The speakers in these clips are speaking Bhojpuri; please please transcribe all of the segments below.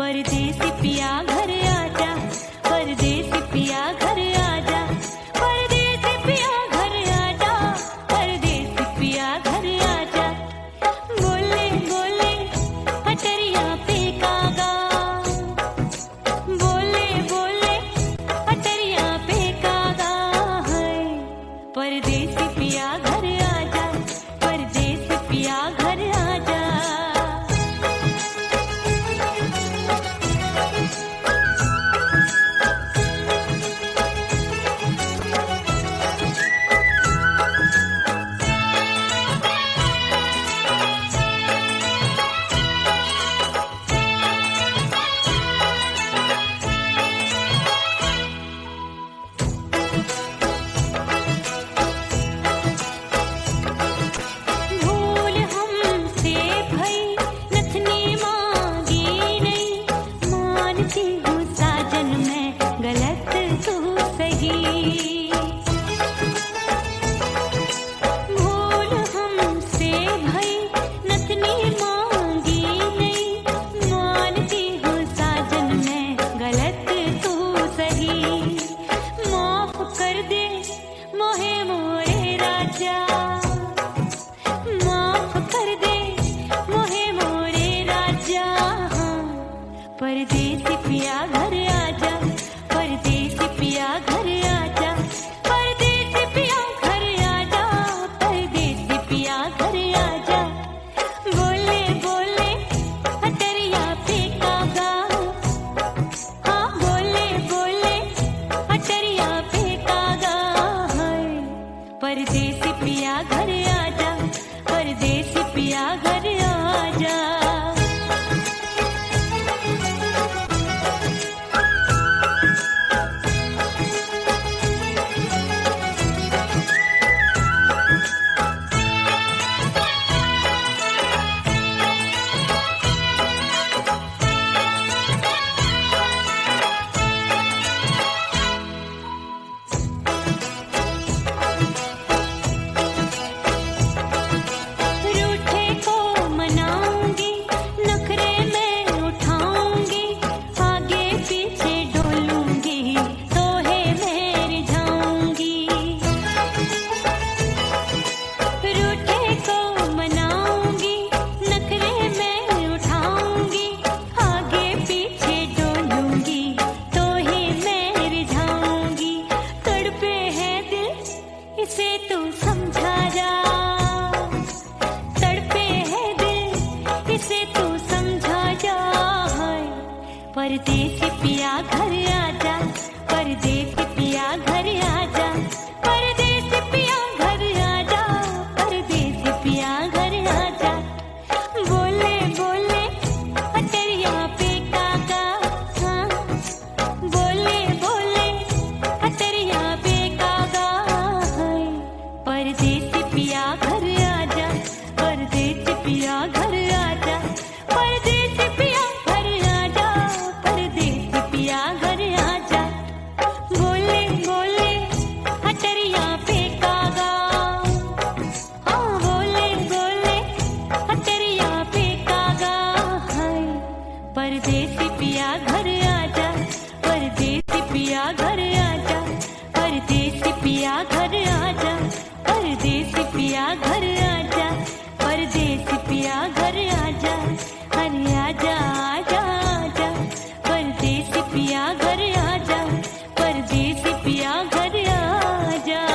परदेसी पिया घर आजा, परदेसी पिया घर आजा, परदेसी पिया घर आजा, परदेसी पिया घर आजा। बोले बोले अटरिया पे कागा, बोले बोले अटरिया पे कागा है। परदेसी पिया घर आजा, परदेसी पिया घर आजा। भूल हमसे भई नथनी मांगी नहीं, मानती हूँ साजन मैं गलत तू सही। भूल हमसे भई नथनी मांगी नहीं, मानती हूँ साजन मैं गलत तू सही। माफ कर दे मोहे मोरे राजा, माफ कर दे मोहे मोरे राजा। परदेसी पिया घर आजा, परदेसी पिया घर आजा, परदेसी पिया घर आजा, परदेसी पिया घर आजा। बोले बोले अटरिया पे कागा, हाँ बोले बोले अटरिया पे कागा है। परदेसी पिया घर आजा, परदेसी पिया घर आजा। रूठे को मनाऊंगी, नखरे में उठाऊंगी, आगे पीछे डोलूंगी, तोहे में रिझाऊंगी। रूठे को मनाऊंगी, नखरे में उठाऊंगी, आगे पीछे डोलूंगी, तोहे में रिझाऊंगी। तड़पे है दिल इसे तू समझा जा, तड़पे है दिल इसे तू समझा जा। परदेसी पिया घर आजा, परदेसी पिया घर आजा, परदेसी पिया घर आजा, परदेसी पिया घर आजा। बोले बोले अटरिया पे कागा, हाँ बोले बोले अटरिया पे कागा है। परदेसी पिया घर आजा, परदेसी पिया घर आजा, परदेसी पिया घर आजा, परदेसी पिया घर आजा। बोले बोले अटरिया पे कागा, हाँ बोले बोले अटरिया पे कागा है। परदेसी पिया घर आजा, परदेसी पिया घर आजा, परदेसी पिया घर आजा, परदेसी पिया घर आजा, परदेसी पिया घर आजा। अरे आजा आजा आजा, परदेसी पिया घर आजा, परदेसी पिया घर आजा।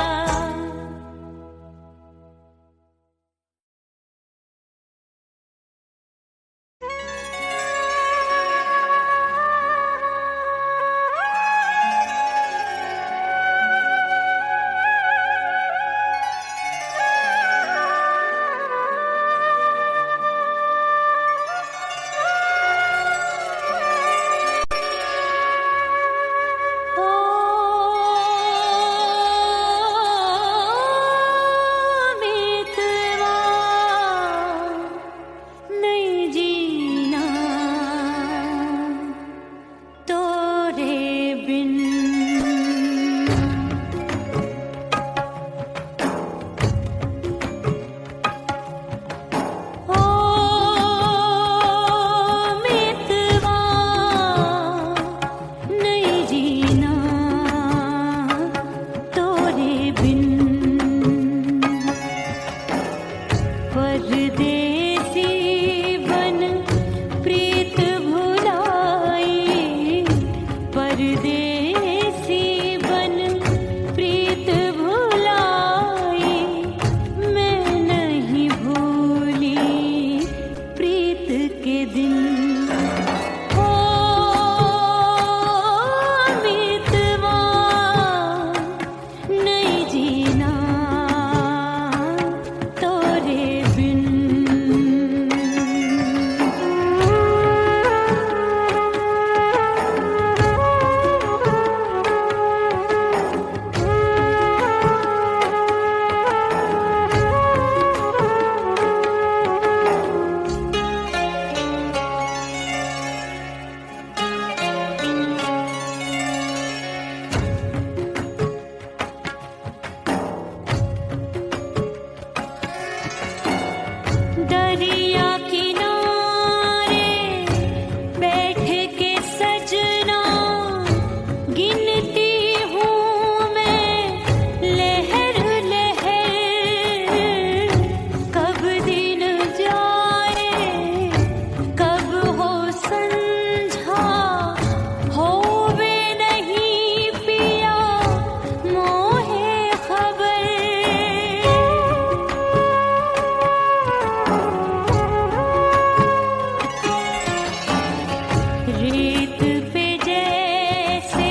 रेत पे जैसे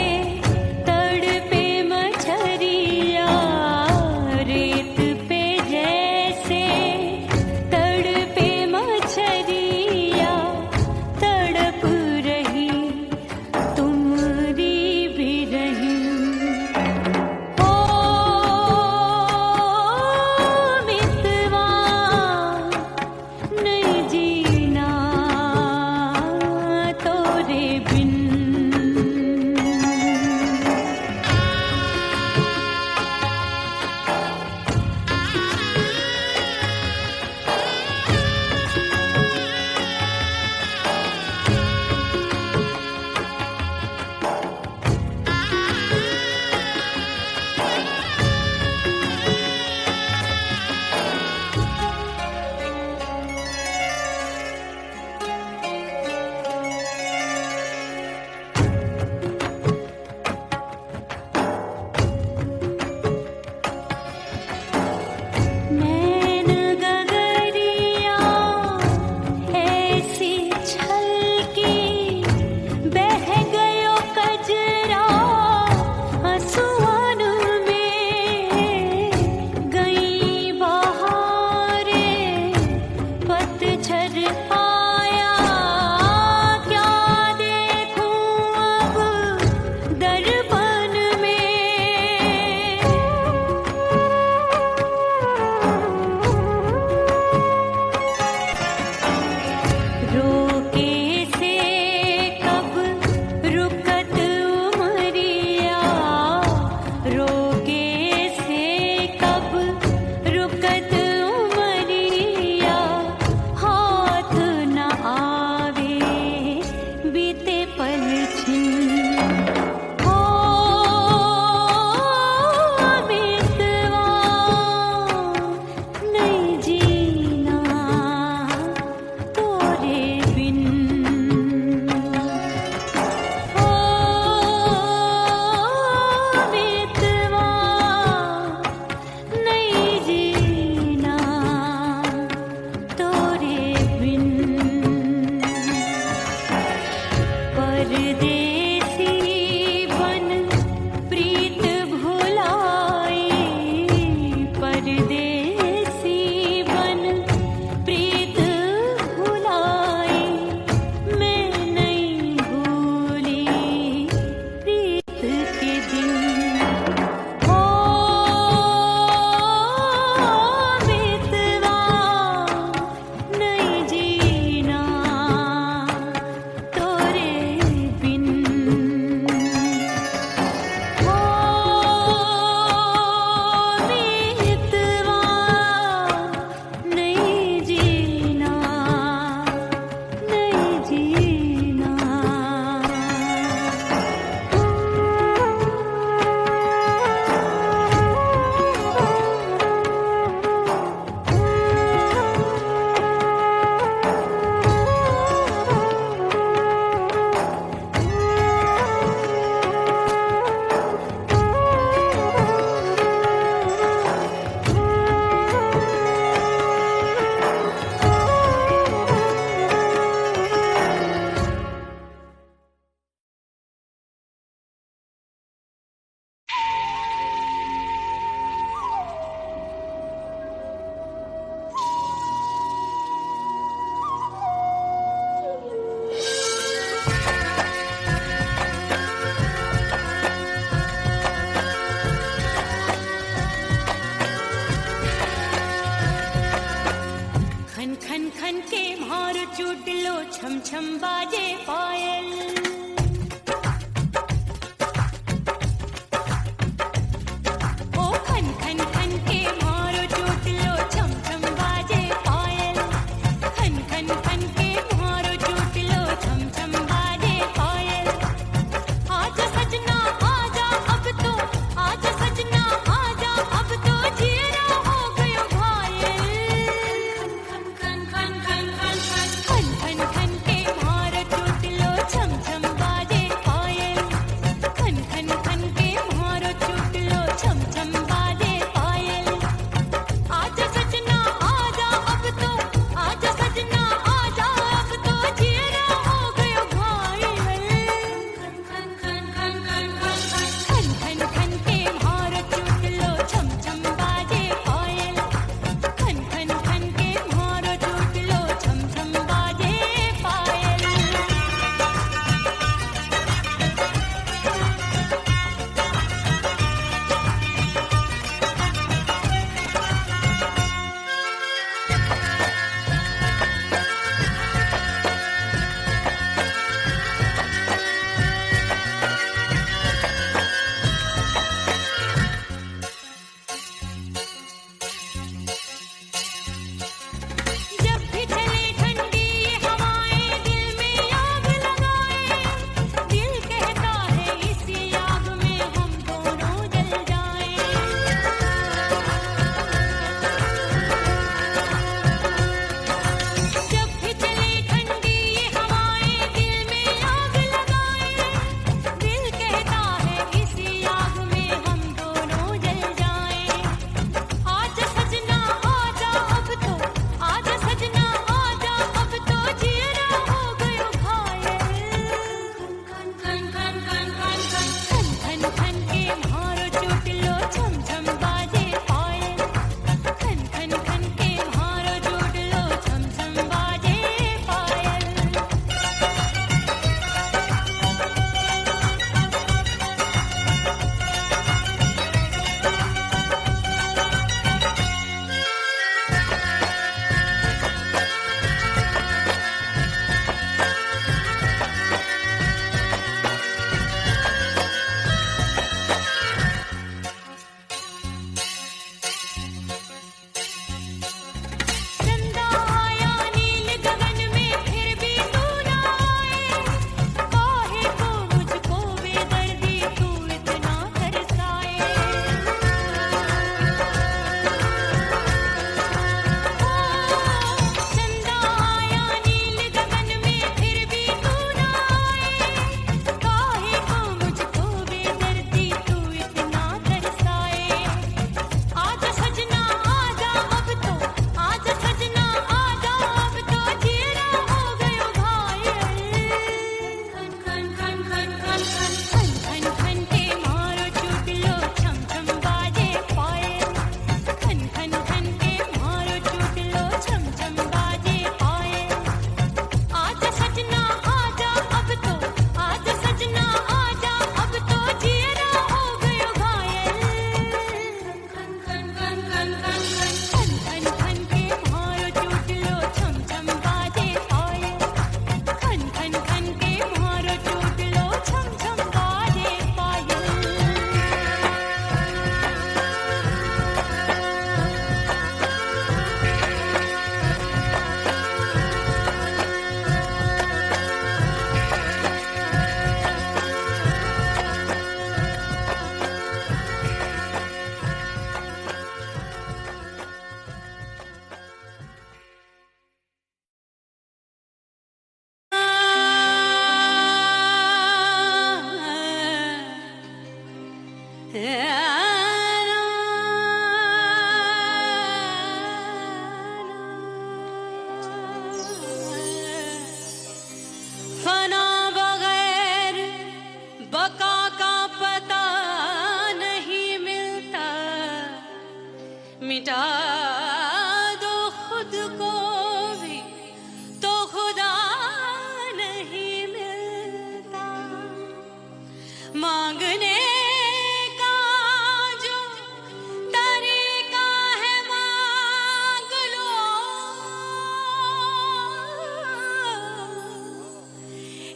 तड़पे मछरिया, रेत पे जैसे तड़पे मछरिया, तड़प रही तुम्हारी भी रही। ओ मितवा नहीं जीना तोरे बिन। नैन गगरिया ऐसी छलकी, बह गयो कजरा आंसुओं में। गई बहारें पतझर आया, क्या देखूं अब दर्पण में। रोके से कब रुकत उमरिया, रोके से कब रुकत उमरिया। हाथ न आवे बीते पल छिन। ओ मितवा नहीं जीना तोरे बिन। ओ मितवा नहीं जीना तोरे बिन। परदेसी बन प्रीत भुलाई, परदेसी बन प्रीत भुलाई। मैं नहीं भूली प्रीत के दिन। ओ मितवा नहीं जीना तोरे बिन।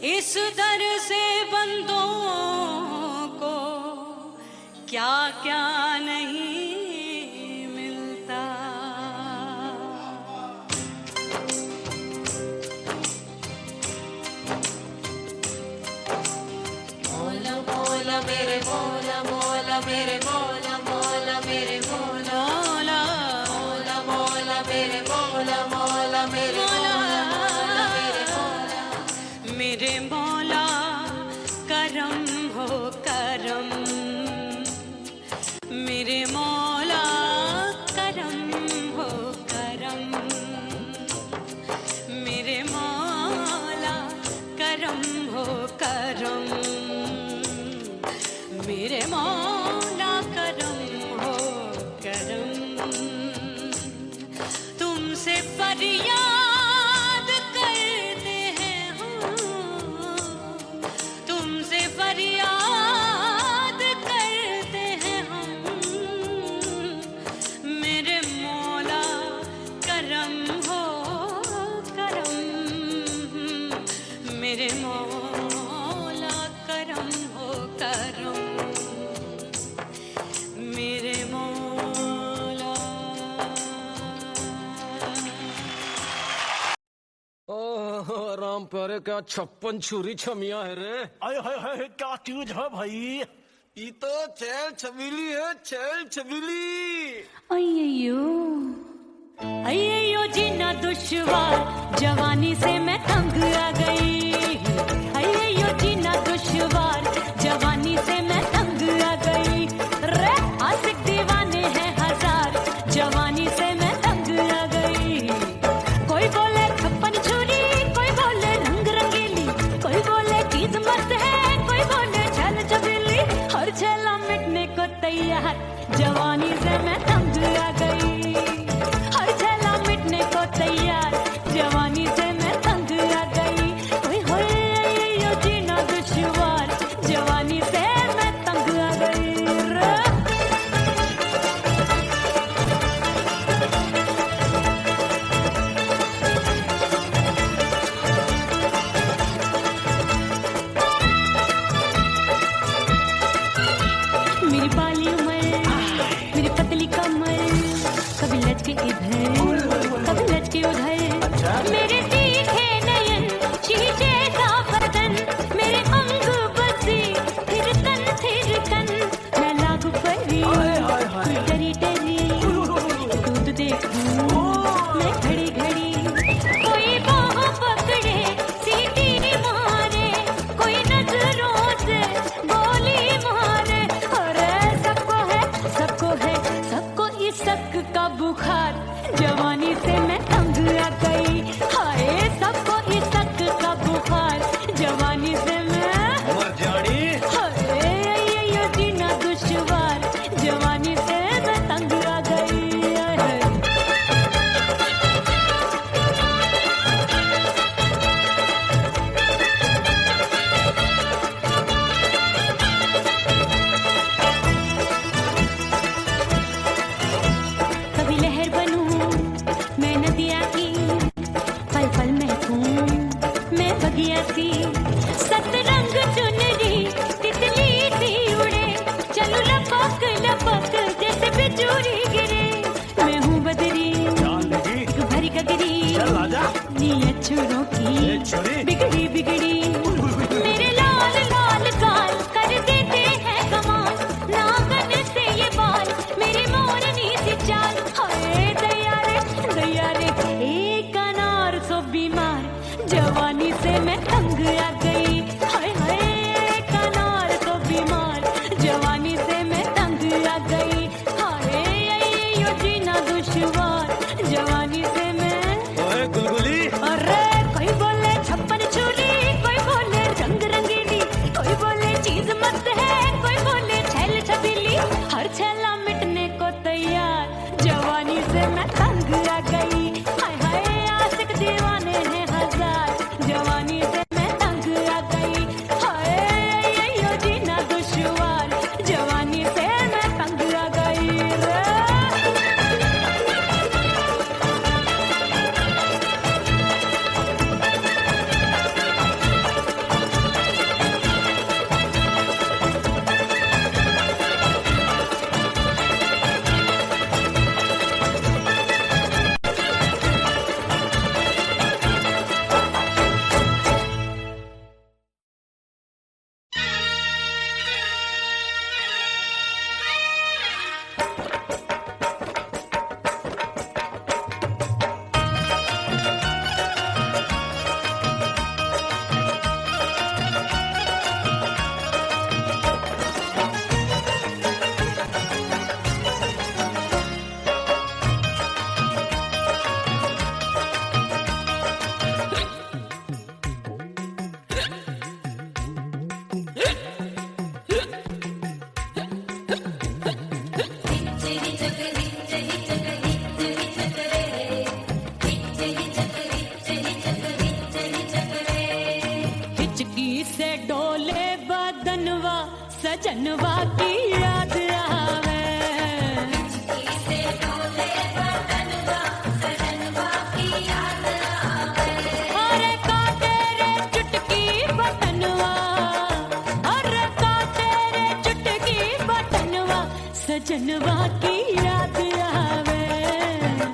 इस दर से बंदों को क्या क्या नहीं मिलता। मौला मौला मेरे मौला मौला मेरे मौला मौला मेरे मौला मौला मौला मेरे मौला मौला मेरे मौला मेरे मौला मेरे मौला करम हो करम। मेरे मौला करम हो करम। मेरे मौला करम हो करम। मेरे मौला करम हो करम। तुमसे फरियाद करते हैं हम। तुमसे फरियाद करते हैं हम। मेरे मौला करम हो करम। मेरे मौला करम हो करम। मेरे मौला। ओह राम प्यारे, क्या 56 छुरी छमिया है रे। आय हाय हाय क्या चीज है भाई। ये तो चैल छबीली है, चैल छबीली। अय्यो अय्यो जीना दुश्वार, जवानी से मैं तंग आ गई। अय्यो जीना दुश्वार, जवानी से मैं तंग आ गई। रे आशिक दीवाने हैं हजार, जवानी से मैं तंग आ गई। कोई बोले 56 छुरी, कोई बोले रंग रंगीली, कोई बोले चीज मस्त है, कोई बोले छल छबीली। हर छला मिटने को तैयार, जवानी से मैं तंग आ गई। हर छला मिटने को तैयार, जवानी से मैं तंग आ गई। ओए होए यो जीना दुश्वार, जवानी से मैं तंग आ गई रे। मेरी बाली उमर, मेरी पतली कमर, कभी लचके इधर कभी लचके उधर। मेरे तीखे नयन, शीशे का बदन, मेरे अंग बसी थिरकन। मैं लागू परी डरी डरी, दूध देखूं मैं घड़ी घड़ी। कोई बाह पकड़े सीटी मारे, कोई नजरों से गोली मारे। अरे सबको है सबको इसक का बुखार, जवानी से मैं तंग आ गई। हाय सबको इसक का बुखार, जवानी से मैं मर जानी। हाय ये जीना दुश्वार, जवानी से मैं तंग आ गई। हाय। कभी लहर बनूं मैं नदिया की, पल पल महकूं मैं बगिया सी। सतरंग चुनरी तितली सी उड़े, चलूं लपक लपक जैसे बिजूरी गिरे। मैं हूँ बदरी जान लगी एक भरी गगरी, चल आजा। नीयत छुरों ये की छुरी बिगड़ी बिगड़ी। मेरे लाल लाल गाल कर देते हैं कमाल, नागन से ये बाल मेरी मोरनी सी चाल। हाय दया रे एक अनार सो बीमार, जवानी से मैं तंग आ गई। हाय हाय एक अनार सो बीमार, जवानी से मैं तंग आ गई। हाय यो जीना दुश्वार, जवानी से मैं। ओए गुलगुली, अरे कोई बोले 56 छुरी, कोई बोले से डोले बदनवा सजनवा की याद आवे। हिचकी से डोले बदनवा सजनवा की याद आवे। अरे का तेरे चुटकी बटनवा, अरे का तेरे चुटकी बटनवा सजनवा की याद आवे।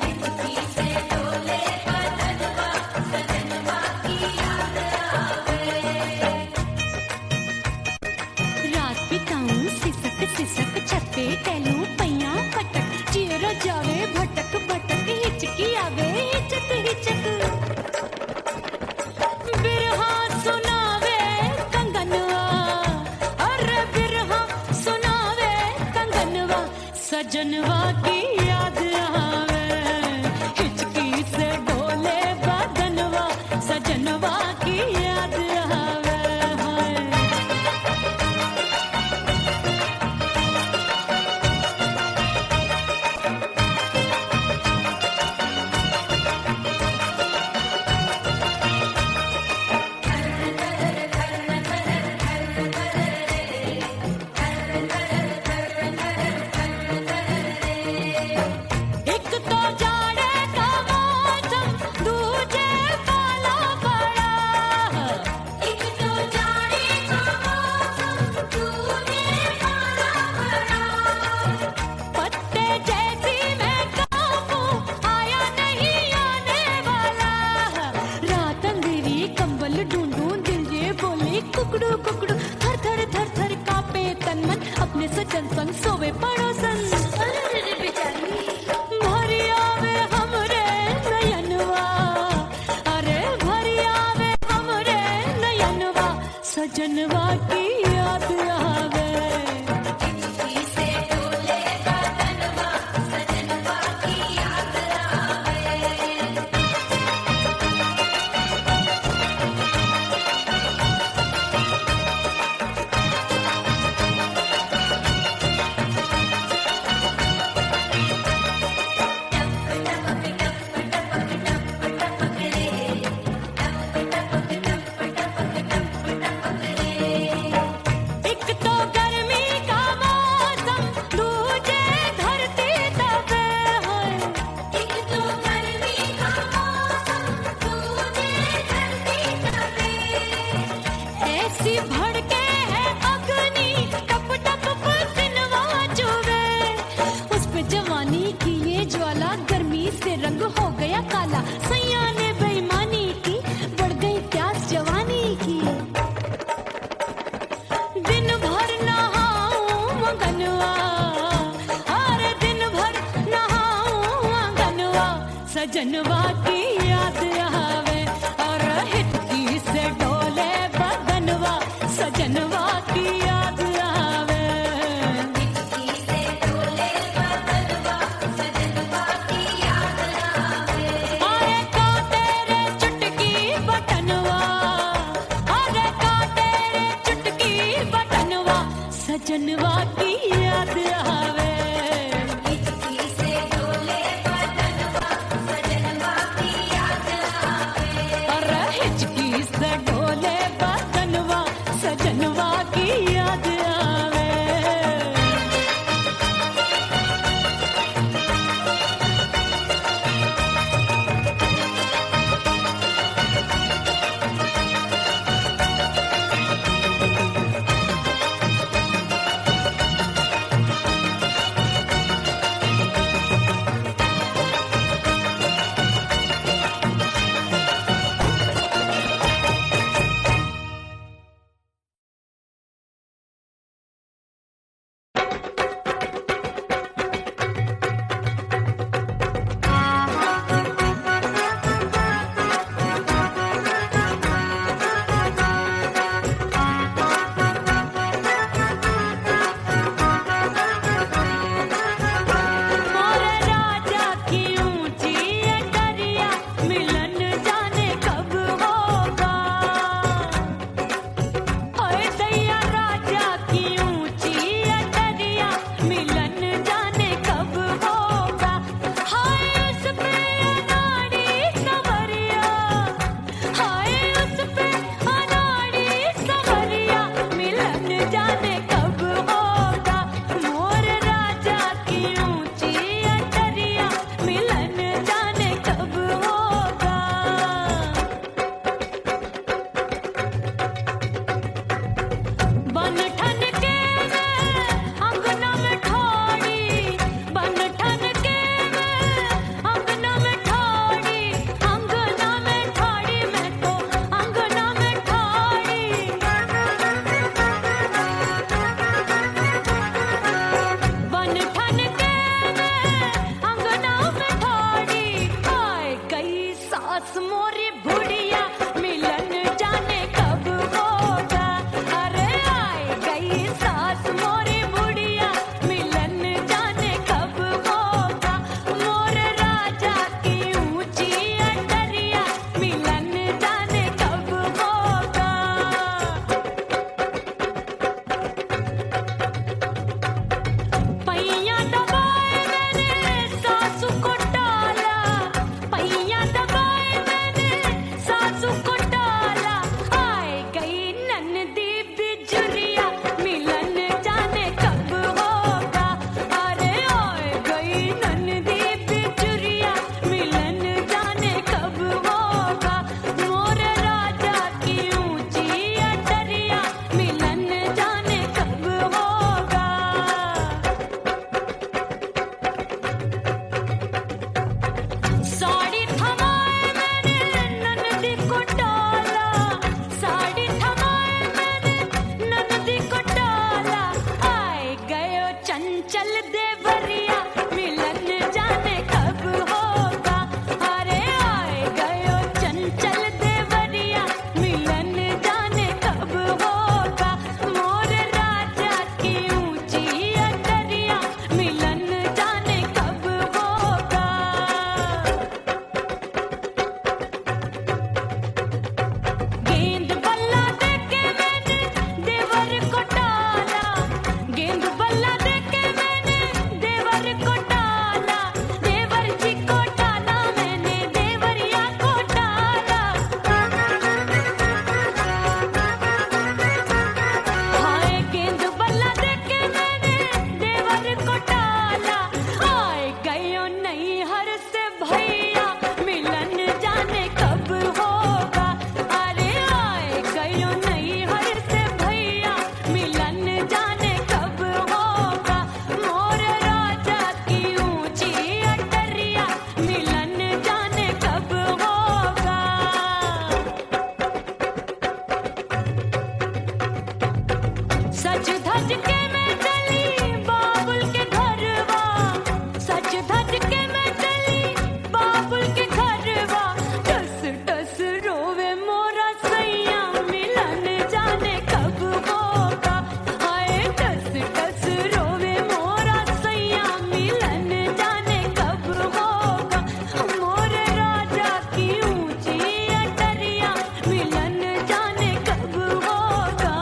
हिचकी से डोले बदनवा सजनवा की याद आवे। रात बिताऊं सिसक सिसक छत पे टहलूं पैया पटक चिर जावे भटक भटक हिचकी आवे हिचक हिचक। बिरहा सुनावे कंगनवा, अरे बिरहा सुनावे कंगनवा सजनवा की याद आवे। हिचकी से डोले बदनवा सजनवा की याद आवे। हाय एक तो जाड़े का मौसम दूजे पाला पड़ा। एक तो जाड़े का मौसम दूजे पाला पड़ा। पत्ते जैसी मैं कांपूं आया नहीं आने वाला। रात अंधेरी कंबल ढूंढूं दिल ये बोले कुकड़ू कुकड़ू। थर थर थर थर कांपे तन मन अपने सजन संग सोवे पड़ोसन। भरी आवे हमरे नयनवा, अरे भरी आवे हमरे नयनवा सजनवा की याद आवे। हिचकी से डोले बदनवा सजनवा की याद आवे। एक तो गर्मी का मौसम दूजे धरती तपे है। एक तो गर्मी का मौसम दूजे धरती तपे। ऐसी भड़के है अग्नि टप टप पसीनवा चुभे। उस पे जवानी की ये ज्वाला गर्मी से रंग हो गया काला। सैया ने बेईमानी की बढ़ गई प्यास जवानी की। दिन भर नहाऊं आंगनवा, अरे दिन भर नहाऊं आंगनवा सजनवा की याद आवे। और हिचकी से डोले बदनवा सजनवा की याद आवे। हिचकी से डोले बदनवा सजनवा की याद आवे। अरे का तेरे चुटकी बटनवा, अरे का तेरे चुटकी बटनवा सजनवा की याद आवे। हिचकी से डोले बदनवा सजनवा की याद आवे। अरे हिचकी से डोले बदनवा सजनवा की याद आवे। धज के मैं चली बाबुल के घरवा, सज धज के मैं चली बाबुल के घरवा, टस टस रोवे मोरा सैया मिलन जाने कब होगा, हाय टस टस रोवे मोरा सैया मिलन जाने कब होगा, मोरे राजा की ऊंची अटरिया मिलन जाने कब होगा।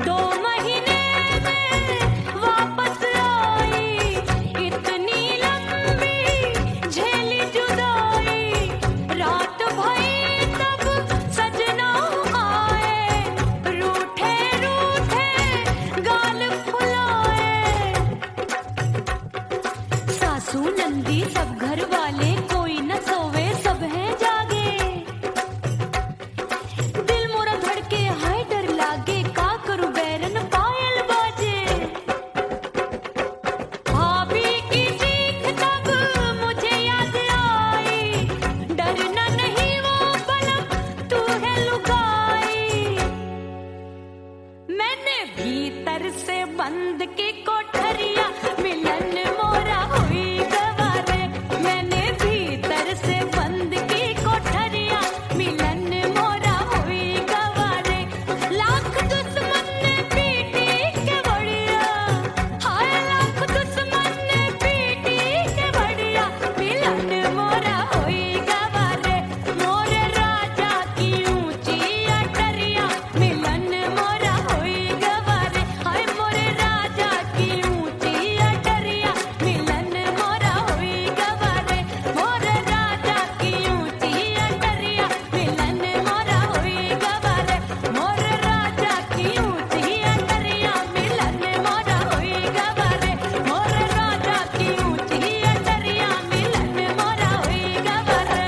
2 महीने में वापस आई, इतनी लंबी झेली जुदाई, रात भई तब सजना आए, रूठे रूठे गाल फुलाए, सासू नंदी सब घर वाले कोई न सोवे सब हैं जागे, दिल मोरा धड़के हाय डर लागे, का करूं बैरन पायल बाजे, भाभी की चीख तब मुझे याद आई, डरना नहीं वो बलम तू है लुगाई, मैंने भीतर से बंद की कोठरिया मिलन मोरा हुई गवारे, मैंने भीतर से बंद की कोठरिया मिलन मोरा हुई गवारे, लाख दुश्मन ने पीटी के बढ़िया, हाय लाख दुश्मन ने पीटी के बढ़िया, मिलन मोरा हुई गवारे, मोरे राजा की ऊंची अटरिया मिलन मोरा हुई गवारे, हाय मोरे राजा की ऊंची अटरिया मिलन मोरा हुई गवारे, मोरे राजा की ऊंची अटरिया मिलन मोरा हुई गवारे, मोरे राजा की ऊंची अटरिया मिलन मोरा हुई गवारे, मोरे राजा की ऊंची अटरिया मिलन मोरा हुई गवारे।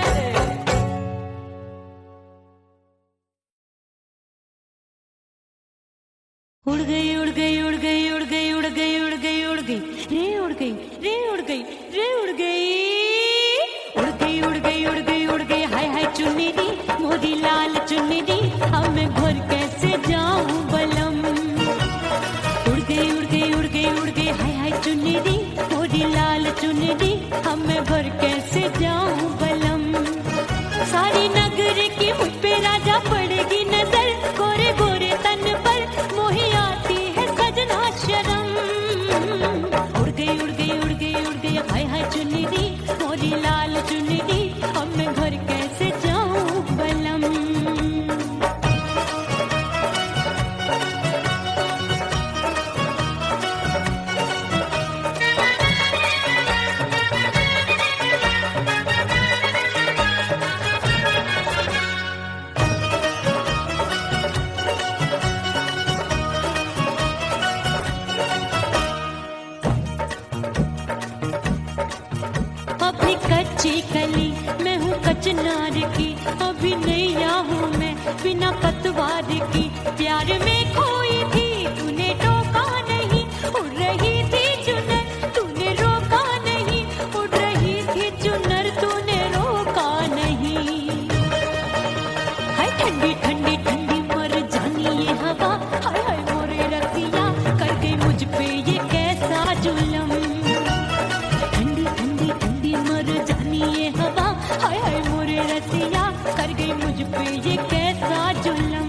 उड़ गई उड़ गई उड़ गई उड़ गई उड़ गई उड़ गई उड़ गई रे उड़ गई रे उड़ गई रे उड़ गई उड़ गई उड़ गई उड़ गई उड़ गई, हाय हाय चुन्नी दी मोरी लाल चुन्नी दी, अब मैं घर कैसे जाऊं बलम, उड़ गई उड़ गई उड़ गई उड़ गई, हाय हाय चुन्नी दी मोरी लाल चुन्नी दी, अब मैं घर कैसे जाऊं बलम, सारी नगर की मुझ पे राजा पड़ेगी नजर, गोरे गोरे तन पर मोही आती है सजना शर्म, उड़ गई उड़ गई उड़ गई उड़ गई, हाय हाय चुन्नी दी मोरी लाल चुन्नी दी, अब मैं घर कैसे जाऊं बलम। अभी कच्ची कली मैं हूँ कचनार की, अभी नैया हूँ मैं बिना पतवार की, प्यार में खोई थी तूने टोका नहीं, उड़ रही थी चुनर तूने रोका नहीं, उड़ रही थी चुनर तूने रोका नहीं, हाय ठंडी ठंडी ठंडी मर जानी ये हवा, हाय हाय मोरे रसिया कर गई मुझ पे ये कैसा जुलम, ठंडी ठंडी ठंडी मर जानी ये हवा, हाय हाय मोरे रसिया कर गई मुझ पे ये कैसा जुलम,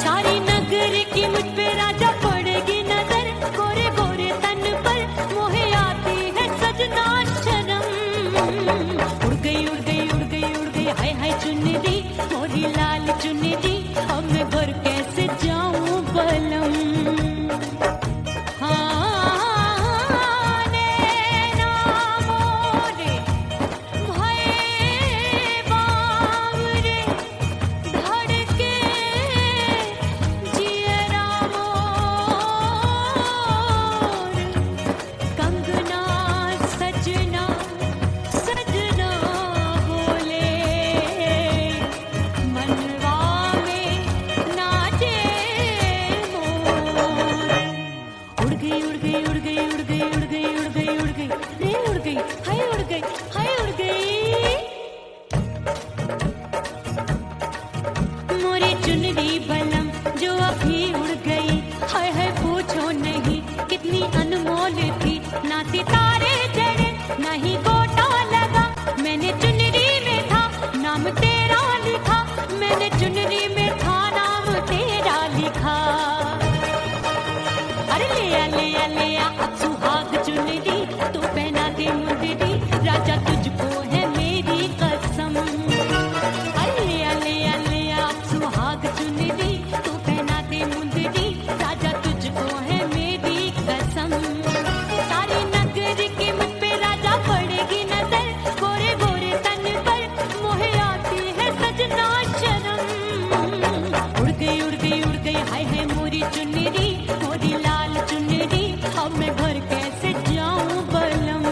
सारी नगर की मुझ पे राजा पड़ेगी नजर, गोरे गोरे तन पर मोहे आती है सजना शर्म, उड़ गई उड़ गई उड़ गई उड़ गई, हाय हाय चुन्नी दी मोरी लाल चुन्नी दी, अब मैं घर कैसे जाऊं बलम, हाँ नैना मोरे भये बावरे, धड़के जियरा मोर, कंगना सजना सजना बोले, नाम तेरा लिखा, मैंने चुनरी में था नाम तेरा लिखा। अरे ले आ अब सुहाग चुनरी, तू पहना दे मुंदरी, राजा तुझको है मेरी कसम। अरे ले आ अब सुहाग चुनरी, तू पहना दे मुंदरी, राजा तुझको है मेरी कसम। सारी नगरी की मुझ पे राजा पड़ेगी नजर, गोरे गोरे तन पर मोहे आती है सजना शर्म। उड़ गई हाय है मोरी चुनरी, मोरी लाल चुनरी, अब मैं घर कैसे जाऊं बलम।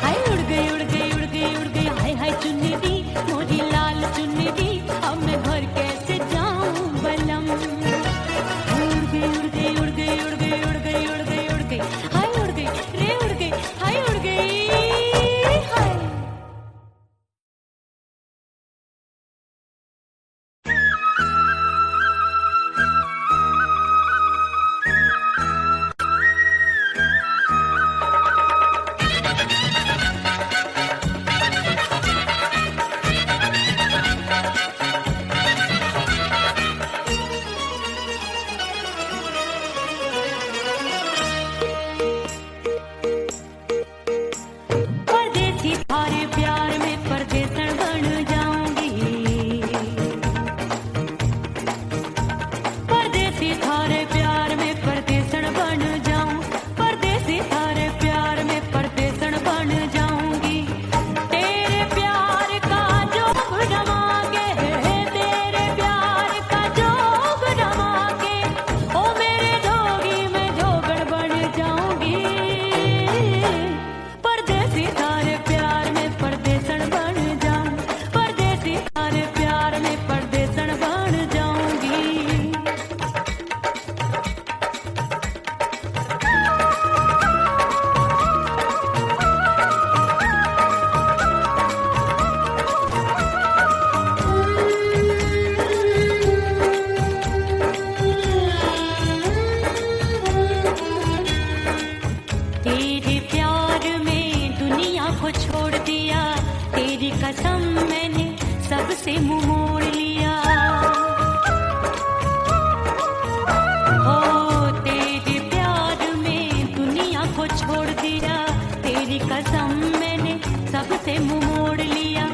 हाय उड़ गई हाय हाय चुनरी, मोरी लाल चुनरी, अब मैं घर कैसे जाऊं बलम। उड़ गई हाय उड़ गई रे उड़ गई हाय उड़ गई हाय। परदेसी थारे प्यार में परदेसन बन जाऊंगी, परदेसी थारे प्यार में परदेसन बन जाऊं, परदेसी थारे प्यार में परदेसन बन जाऊंगी। तेरे प्यार का जोग रमा के, तेरे प्यार का जोग रमा के, ओ मेरे जोगी मैं जोगण बन जाऊंगी। परदेसी थारे प्यार में परदेसन बन जाऊं, परदेसी थारे प्यार में परदेसन बन जाऊंगी। तेरे प्यार में दुनिया को छोड़ दिया, तेरी कसम मैंने सबसे मुंह मोड़ लिया। हो तेरे प्यार में दुनिया को छोड़ दिया, तेरी कसम मैंने सबसे मुंह मोड़ लिया।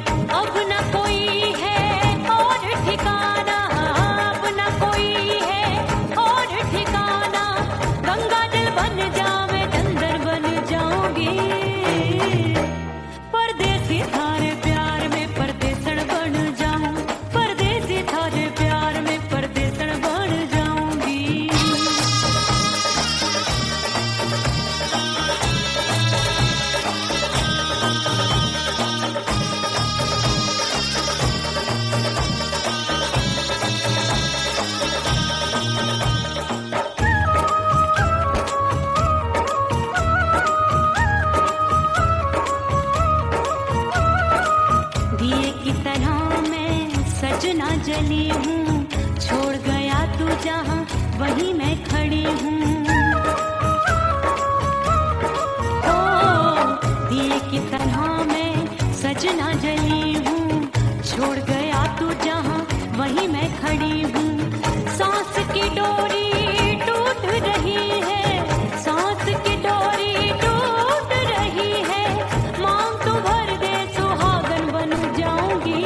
अब न कोई है और ठिकाना, अब न कोई है और ठिकाना, गंगा जल बन जावे चंदन बन जाऊंगी। परदेसी थारे प्यार में परदेसन बन जाऊं, परदेसी थारे प्यार में परदेसन बन जाऊंगी। दिए की तरह मैं सजना जली हूँ, छोड़ गया तू जहाँ वहीं मैं खड़ी हूँ। ओ दिए की तरह मैं सजना जली हूँ, छोड़ गया तू जहाँ वहीं मैं खड़ी हूँ। सांस की डोरी टूट रही है, सांस की डोरी टूट रही है, मांग तू भर दे सुहागन बन जाऊंगी।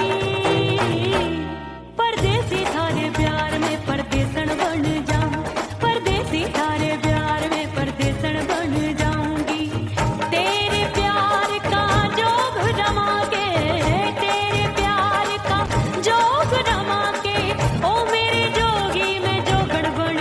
परदेसी थारे प्यार में परदेसन बन जाऊं, परदेसी थारे प्यार में परदेसन बन जाऊंगी। तेरे प्यार का जोग रमा के, तेरे प्यार का जोग रमा के, ओ मेरे जोगी मैं जोगण बन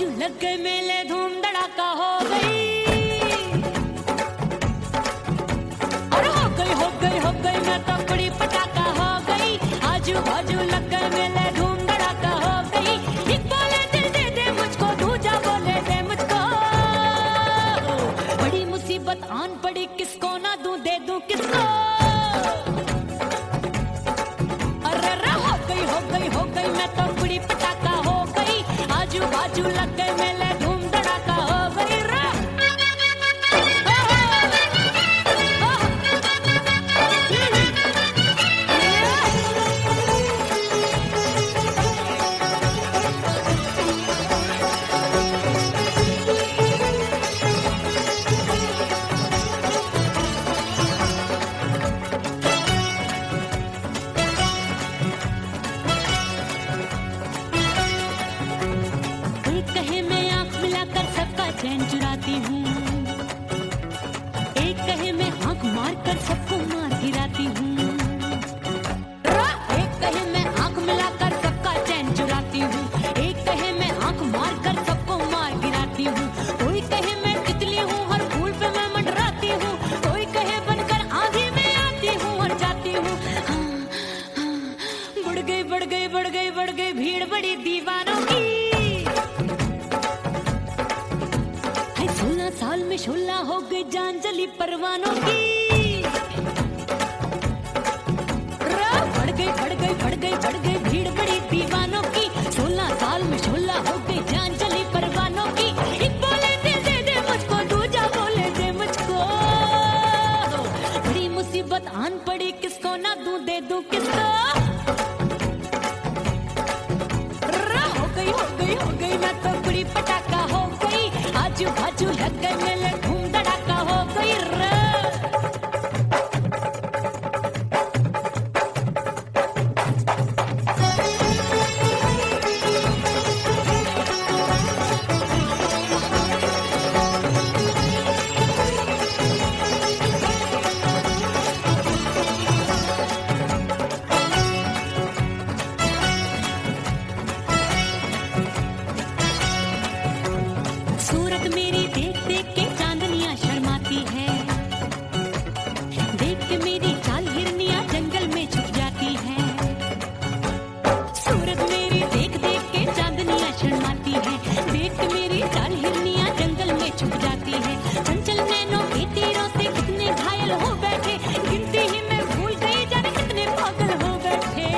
बाजू लग गए मेले, धूम धड़ाका हो गई। और हो गई मैं तो बड़ी पटाखा हो गई। आजू बाजू लग गए मेले, धूम धड़ाका हो गई। एक बोले दिल दे दे मुझको, दूजा बोले दे मुझको। बड़ी मुसीबत आन पड़ी, किसको ना दूं दे दूं किसको। हो गई मैं तो बड़ी पटाखा हो गई। आजू बाजू लग गए मेले, धूम धड़ाका हो गई रे। चैन चुराती हूँ, एक कहे मैं आंख मार कर सबको मार गिराती हूँ। एक कहे मैं आंख मिलाकर सबका चैन चुराती हूँ, एक कहे मैं आंख मार कर सबको मार गिराती हूँ। कोई कहे मैं तितली हूँ, हर फूल पे मैं मंडराती हूँ। कोई कहे बनकर आंधी में आती हूँ और जाती हूँ। बढ़ गई भीड़ बड़ी दीवानों की। 16 साल में शोला हो गई जान जली परवानों की। बढ़ गई भीड़ बड़ी दीवानों की। 16 साल में शोला हो गई जान जली परवानों की। एक बोले दे दे मुझको, दूजा बोले दे मुझको। बड़ी मुसीबत आन पड़ी, किसको ना दूं दे दूं किसको। हो गई मैं तो बड़ी पटाखा हो गई। आजू बाजू लग गए मेले, धूम धड़ाका हो गई रे। सूरत मेरी देख देख के चांदनियां शर्माती है। देख के मेरी चाल हिरनियां जंगल में छुप जाती है। सूरत मेरी देख देख के चांदनियां शर्माती है। देख के मेरी चाल हिरनियां जंगल में छुप जाती है। चंचल नैनों के तीरों से कितने घायल हो बैठे, गिनती ही मैं भूल गई जाने कितने पागल हो बैठे।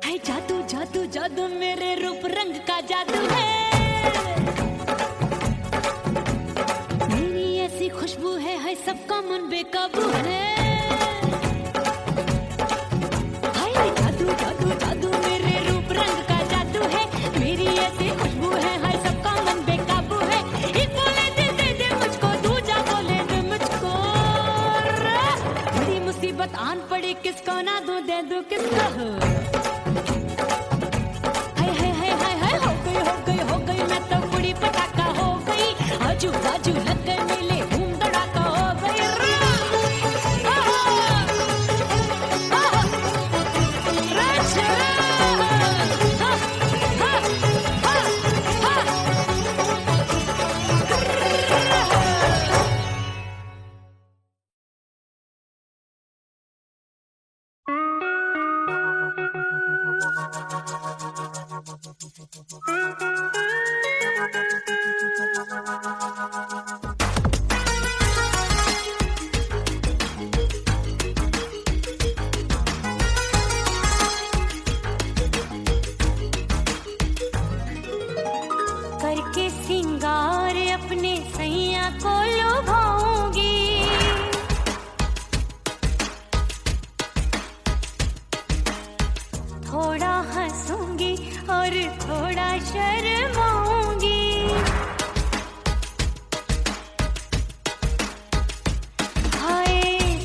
है जादू जादू जादू मेरे रूप रंग का जादू है। खुशबू है सबका मन बेकाबू है। हाय जादू जादू जादू मेरे रूप रंग का जादू है। मेरी ऐसी खुशबू है, हाय सबका मन बेकाबू है। एक बोले दे दे मुझको, दूजा बोले दे मुझको। बड़ी मुसीबत आन पड़ी, किसको ना दूं दे दूं किसको। हो गई मैं तो बड़ी पटाखा हो गई। आजू बाजू लग गए मेले, धूम धड़ाका हो गई रे। करके सिंगार अपने सैया को लुभाऊंगी। थोड़ा हंसूंगी और थोड़ा शर्माऊंगी। हाय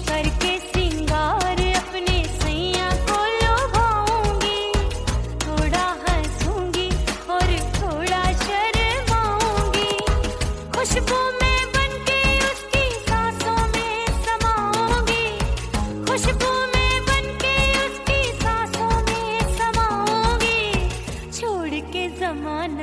करके सिंगार अपने सैया को लुभाऊंगी। थोड़ा हंसूंगी और थोड़ा शर्माऊंगी। खुशबू में बनके उसकी सांसों में समाऊंगी। खुशबू में बनके उसकी सांसों में समाऊंगी। छोड़ के ज़माना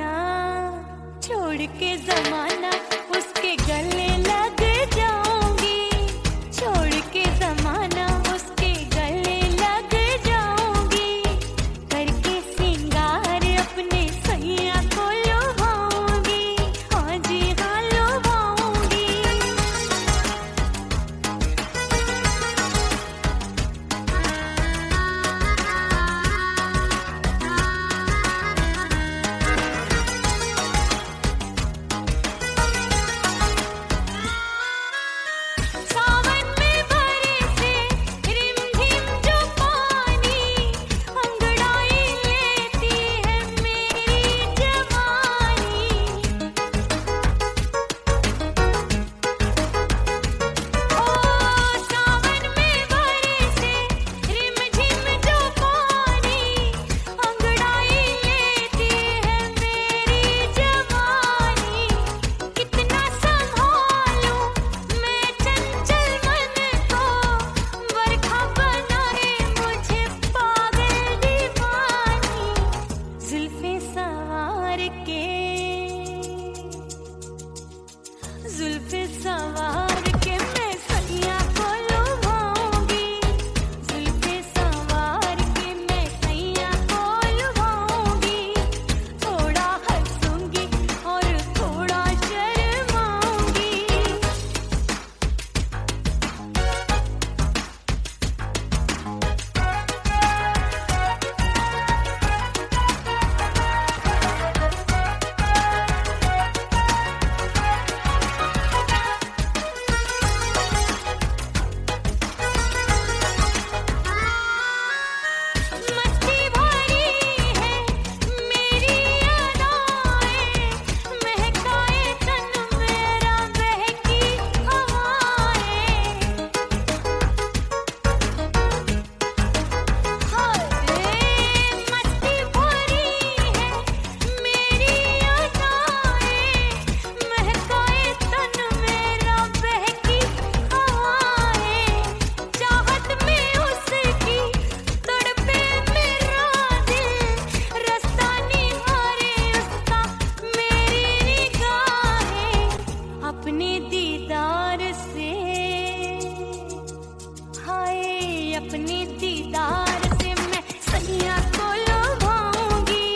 अपने दीदार से मैं सैया को लुभाऊंगी,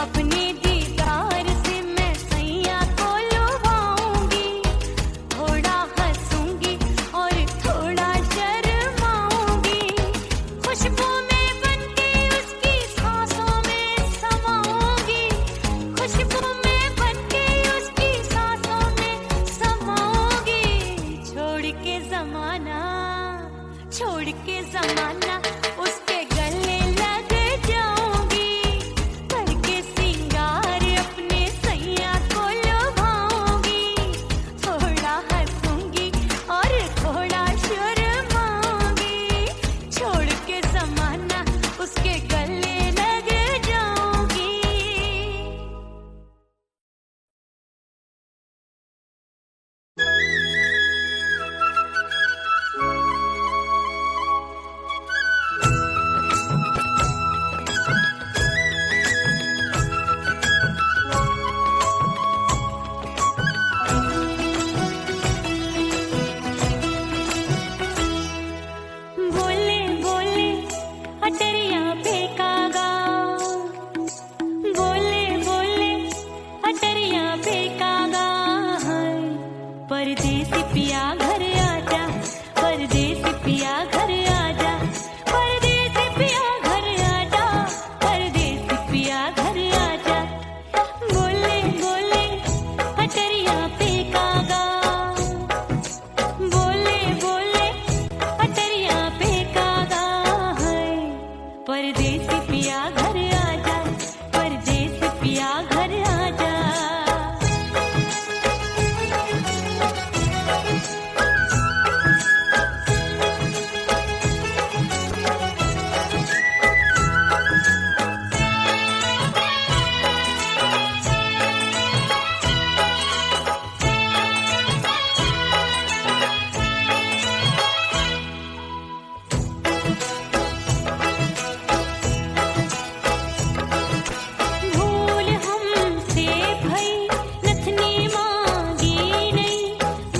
अपने दीदार से मैं सैया को लुभाऊंगी। थोड़ा हंसूंगी और थोड़ा शर्माऊंगी, खुशबू में बनके उसकी सांसों में समाऊंगी, खुशबू में बनके उसकी सांसों में समाऊंगी। छोड़ के जमाना उसके गले लग जाऊंगी, करके सिंगार अपने सैया को लुभाऊंगी। थोड़ा हंसूंगी और थोड़ा शर्माऊंगी, छोड़ के जमाना उसके गले लग जाऊंगी। बोले बोले अटरिया पे कागा, बोले बोले अटरिया पे कागा, परदेसी पिया घर आजा, परदेसी पिया घर आजा, परदेसी पिया घर आजा, परदेसी पिया घर आजा। बोले बोले अटरिया पे कागा, बोले बोले अटरिया पे कागा, परदेसी पिया घर आजा, परदेसी पिया घर आजा। भूल हमसे भई नथनी मांगी नहीं,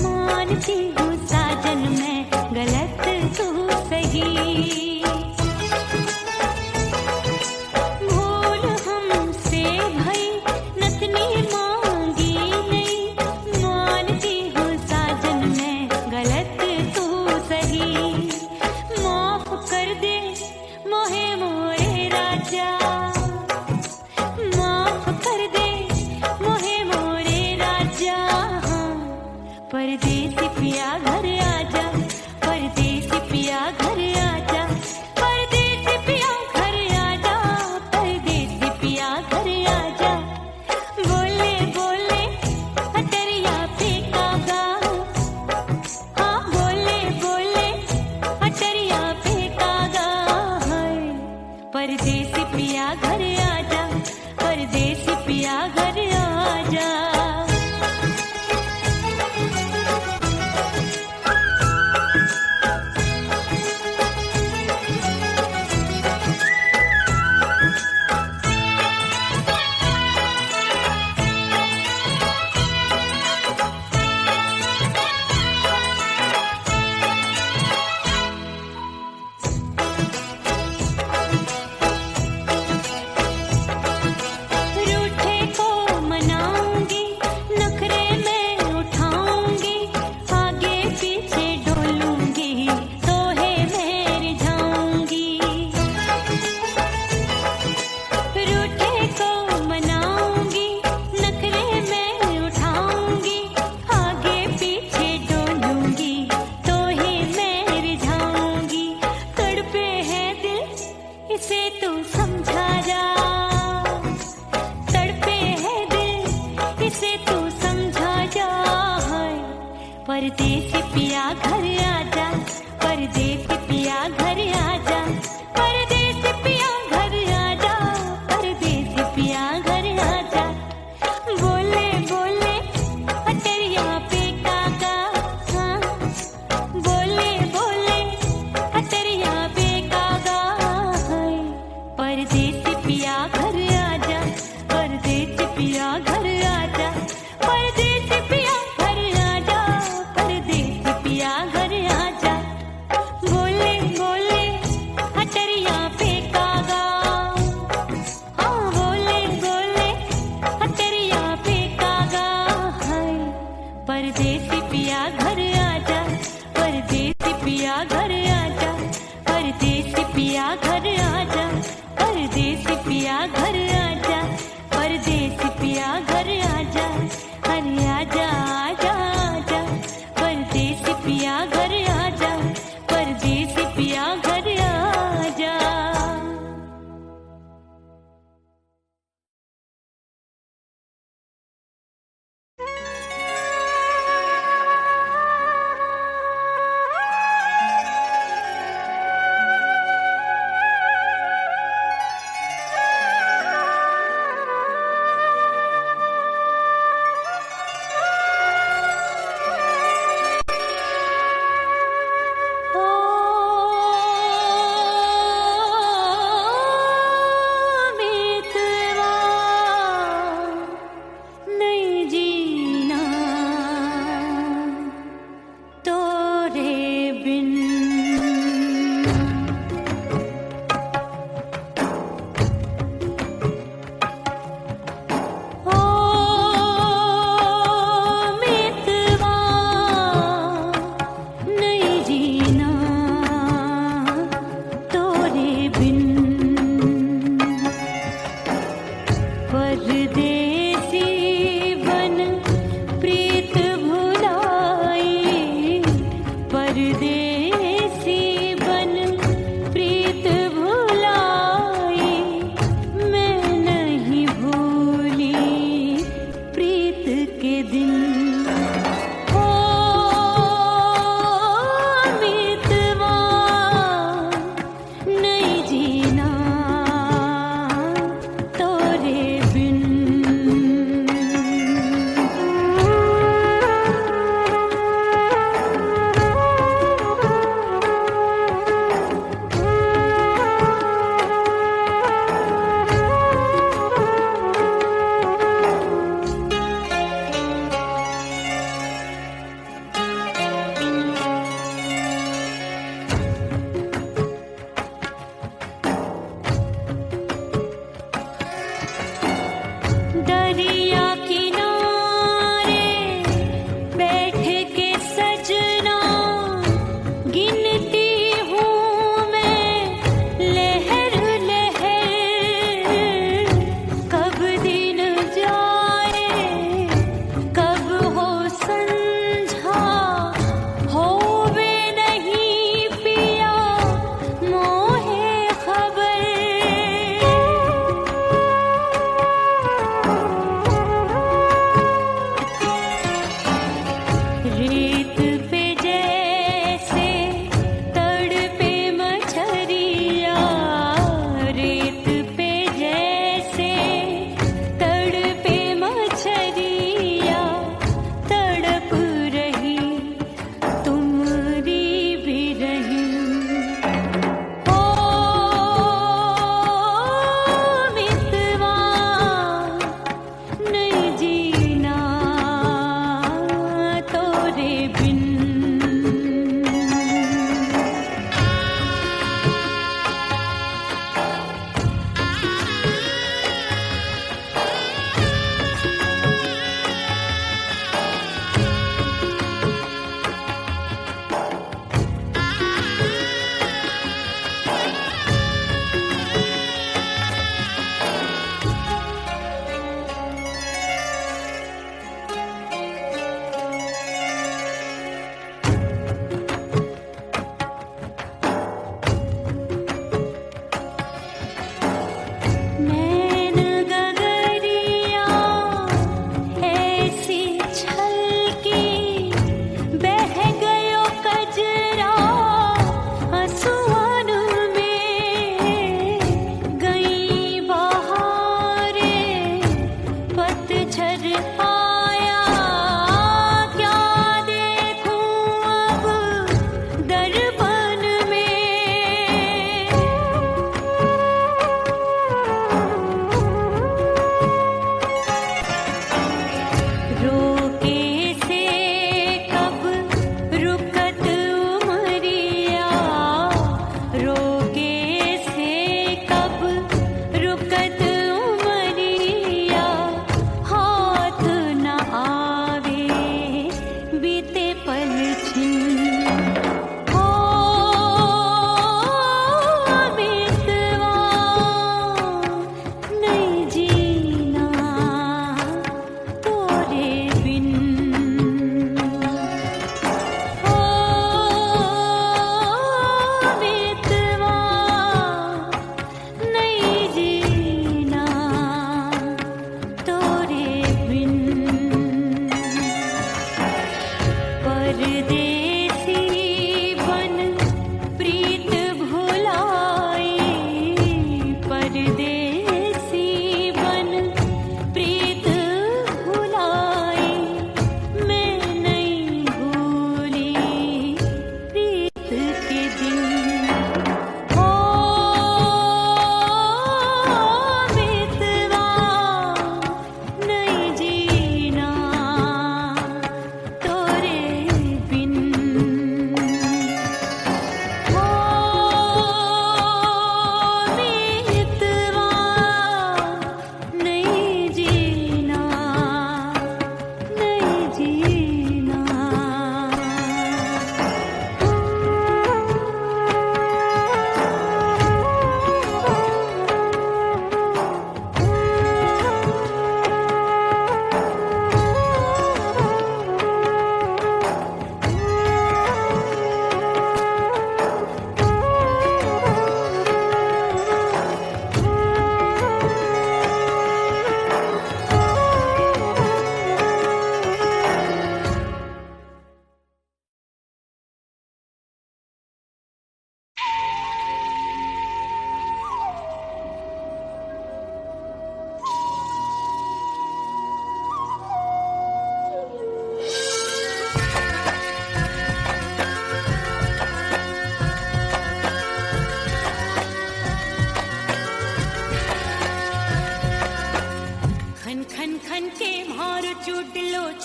मानती हूँ साजन मैं गलत तू सही। भूल हमसे भई नथनी मांगी नहीं, मानती हूँ साजन मैं गलत तू सही। माफ कर दे मोहे मोरे राजा, माफ कर दे मोहे मोरे राजा। परदेसी पिया घर आजा, परदेसी पिया घर आजा, परदेसी पिया घर आजा, परदेसी पिया घर आजा। बोले बोले अटरिया पे कागा, हाँ बोले बोले अटरिया पे कागा, परदेसी पिया घर आजा, परदेसी पिया घर आजा। रूठे को मनाऊंगी, नखरे में उठाऊंगी, आगे पीछे डोलूंगी, तोहे में रिझाऊंगी। रूठे को मनाऊंगी, नखरे में उठाऊंगी, आगे पीछे डोलूंगी, तोहे में रिझाऊंगी। तड़पे है दिल इसे तू समझा जा, तड़पे है दिल इसे तू समझा जा। परदेसी पिया घर आजा, परदेसी पिया घर आजा, परदेसी पिया घर आजा, परदेसी पिया घर आजा। बोले बोले अटरिया पे कागा, हाँ बोले बोले अटरिया पे कागा, परदेसी पिया घर आजा, परदेसी पिया घर आजा, परदेसी पिया घर आजा, परदेसी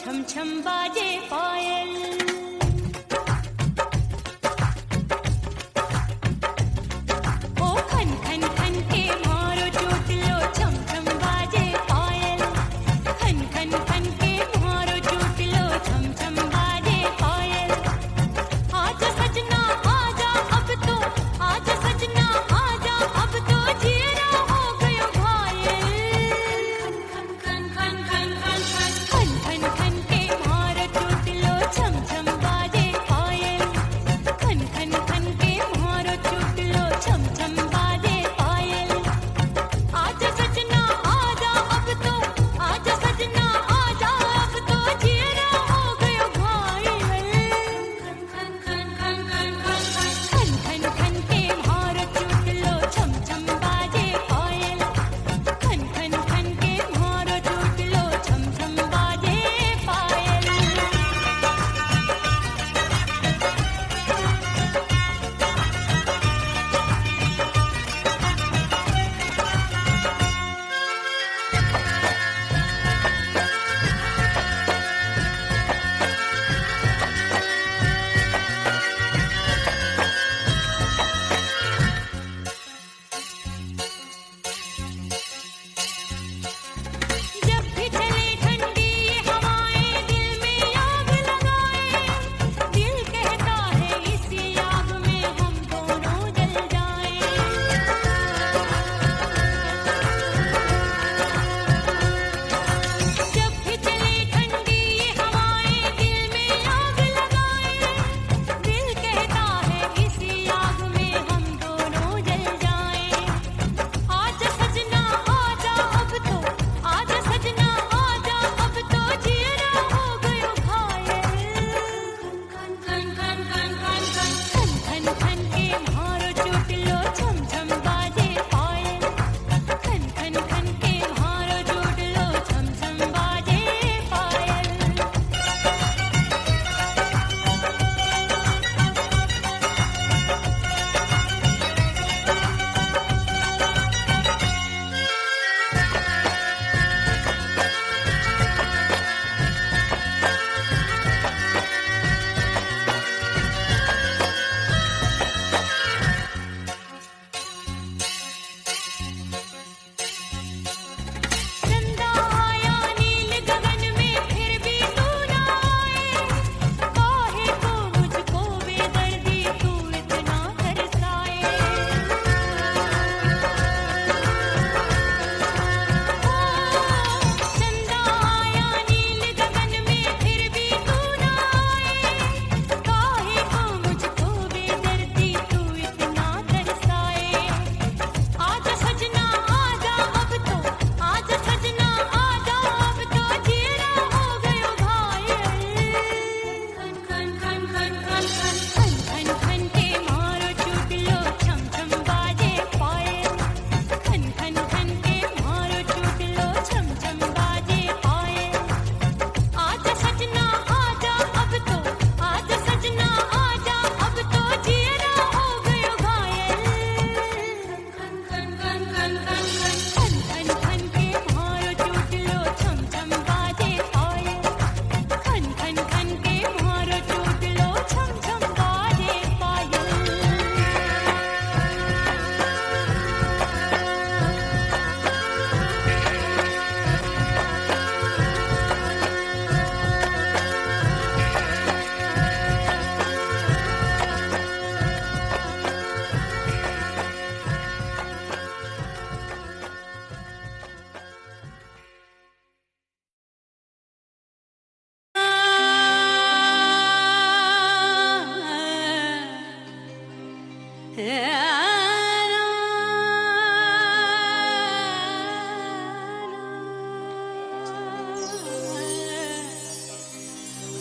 छम छम बाजे पायल। ओ खन खन खन के मारो चोट लो, छम छम बाजे पायल। खन खन खन के मारो चोट लो, छम छम बाजे पायल। आजा सजना आजा अब तो, आजा सजना आजा अब तो, जीना हो गयो घायल। खन खन खन खन खन खन खन खन के मारो चोट लो, छम छम बाजे पायल। खन खन खन के मारो चोट लो, छम छम बाजे पायल। आजा सजना आजा अब तो, आजा सजना आजा अब तो, जीना हो गयो घायल। खन खन खन खन खन खन खन के मारो चोट लो, छम छम बाजे पायल। खन खन खन के मारो चोट लो, छम छम बाजे पायल। जब भी चले ठंडी ये हवाएं, दिल में आग लगाए। दिल कहता है इसी आग में हम दोनों जल जाएं। जब भी चले ठंडी ये हवाएं, दिल में आग लगाए। दिल कहता है इसी आग में हम दोनों जल जाएं। आजा सजना आजा अब तो, आजा सजना आजा अब तो, जीना हो गयो घायल। खन खन खन खन खन खन खन खन के मारो चोट लो, छम छम बाजे पायल। खन खन खन के मारो चोट लो, छम छम बाजे पायल। चंदा आया नील गगन में, फिर भी तू ना आए। काहे को मुझको बेदर्दी तू इतना तरसाए। चंदा आया नील गगन में, फिर भी तू ना आए। काहे को मुझको बेदर्दी तू इतना तरसाए। आजा सजना आजा अब तो, आजा सजना आजा अब तो, जीना हो गयो घायल। खन खन खन खन खन खन खन के मारो चोट लो, छम छम बाजे पायल। खन खन खन के मारो चोट लो, छम छम बाजे पायल। आजा सजना आजा अब तो, आजा सजना आजा अब तो, जीना हो गयो घायल। खन खन खन खन खन खन खन के मारो चोट लो, छम छम बाजे पायल। खन खन खन के मारो चोट लो, छम छम बाजे पायल।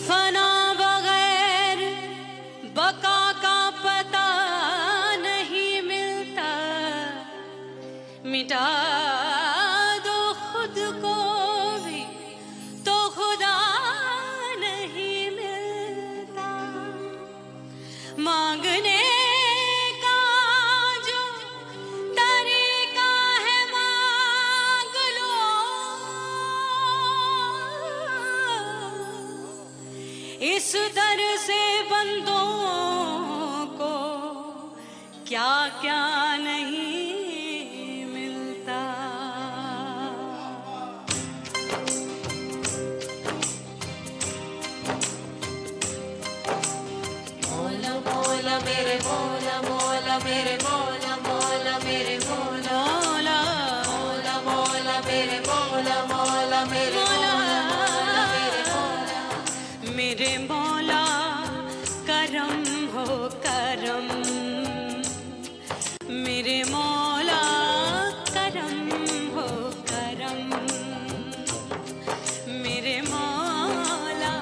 फना बगैर बका का पता नहीं मिलता। मिटा दो खुद को भी तो खुदा नहीं मिलता। मांगने का जो तरीका है मांग लो। क्या क्या नहीं मिलता। मौला मौला मेरे मौला मौला मेरे मौला मौला मेरे मौला मौला मौला मेरे मौला मौला मेरे मौला मेरे मौला मेरे मौला करम हो करम, मेरे मौला करम हो करम, मेरे मौला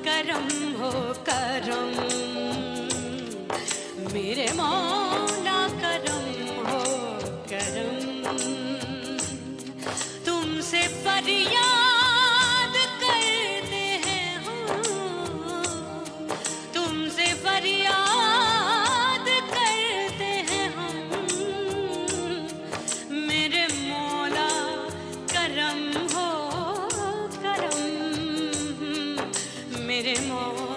करम हो करम, मेरे मौला करम हो करम। तुमसे फरियाद करते हैं हम, तुमसे फरियाद करते हैं हम, मेरे मौला करम हो करम, मेरे मौला